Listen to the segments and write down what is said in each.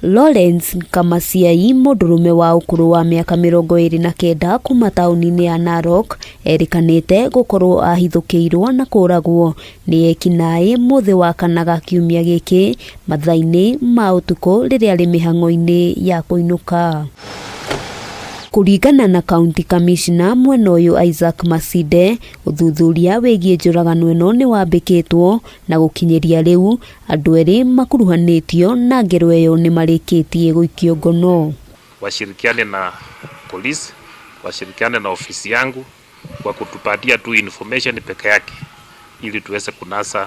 Lawrence Kamasiai, mũndũrũme wa ũkũrũ wa mĩaka 29 kuma taũni-inĩ ya Narok, erikanĩte gũkorwo ahithũkĩirwo na kũragwo nĩ ekinaĩ mũthĩ wa kana kiumia gĩkĩ mathaa-inĩ ma ũtukũ rĩrĩa arĩ mĩhang'o-inĩ ya kũinũka. Kũringana na County Commissioner mwena ũyũ Isaac Masinde, ũthuthuria wĩgiĩ njũragano ĩno nĩ wambĩkĩtwo na gũkinyĩria rĩu andũ erĩ makuruhanĩtio na ngero ĩyo nĩ marĩkĩtie gũikio ngono. Washirikiane na polisi, washirikiane na ofisi yangu kwa kutupatia tu information peke yake ili tuweze kunasa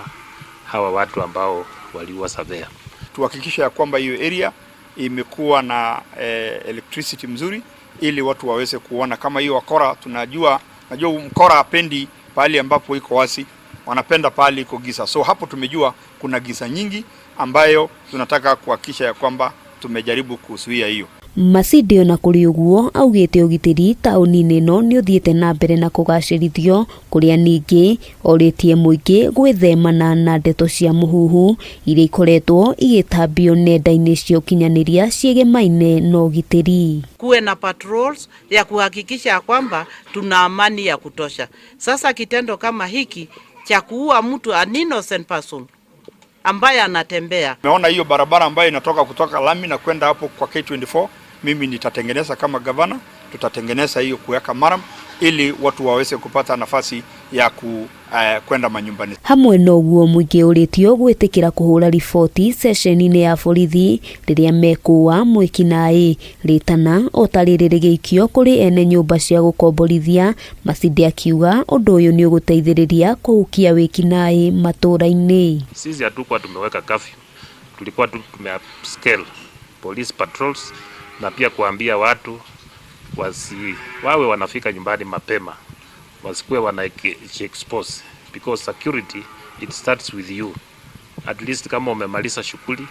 hawa watu ambao waliua Savea. Tuhakikisha ya kwamba hiyo area imekuwa na electricity mzuri ili watu waweze kuona kama hiyo wakora. Najua mkora hapendi pahali ambapo iko wasi, wanapenda pahali iko giza. So hapo tumejua kuna giza nyingi ambayo tunataka kuhakikisha ya kwamba tumejaribu kuzuia hiyo. Masinde ona kũrĩ ũguo augĩte ũgitĩri taũni-inĩ ĩno nĩ ũthiĩte na mbere na kũgacĩrithio, kũrĩa ningĩ orĩtie mũingĩ gwĩthemana na ndeto cia mũhuhu iria ikoretwo igĩtambio nenda-inĩ cia ũkinyanĩria ciĩgemaine na ũgitĩri. Kuwe na patrols ya kuhakikisha kwamba tuna amani ya kutosha. Sasa kitendo kama hiki cha kuua mtu, an innocent person ambaye anatembea. Meona hiyo barabara ambayo inatoka kutoka Lami na kwenda hapo kwa K24, mimi nitatengeneza kama gavana, tutatengeneza hiyo kuweka maram ili watu waweze kupata nafasi ya kwenda manyumbani. Hamwe na ũguo mũingĩ ũrĩtio gwĩtĩkĩra kũhũra riboti session-inĩ ya borithi rĩrĩa mekuwa mwĩkinaĩ rĩtana otarĩrĩ rĩgĩikio kũrĩ ene nyũmba cia gũkomborithia. Masinde akiuga ũndũ ũyũ nĩ ũgũteithĩrĩria kũhukia wĩkinaĩ matũra-inĩ. Sisi hatukuwa tumeweka curfew, tulikuwa tumescale police patrols na pia kuambia watu wawe wanafika nyumbani mapema, wasikuwe expose, because security it starts with you. At least kama umemaliza shughuli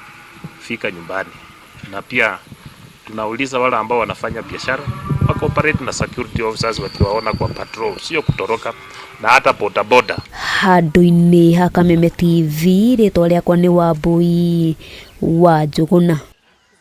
fika nyumbani. Na pia tunauliza wale ambao wanafanya biashara cooperate na security officers wakiwaona kwa patrol, sio kutoroka, na hata bodaboda. Handũ-inĩ ha Kameme TV, rĩtwa rĩakwa nĩ Wambui wa Njũgũna.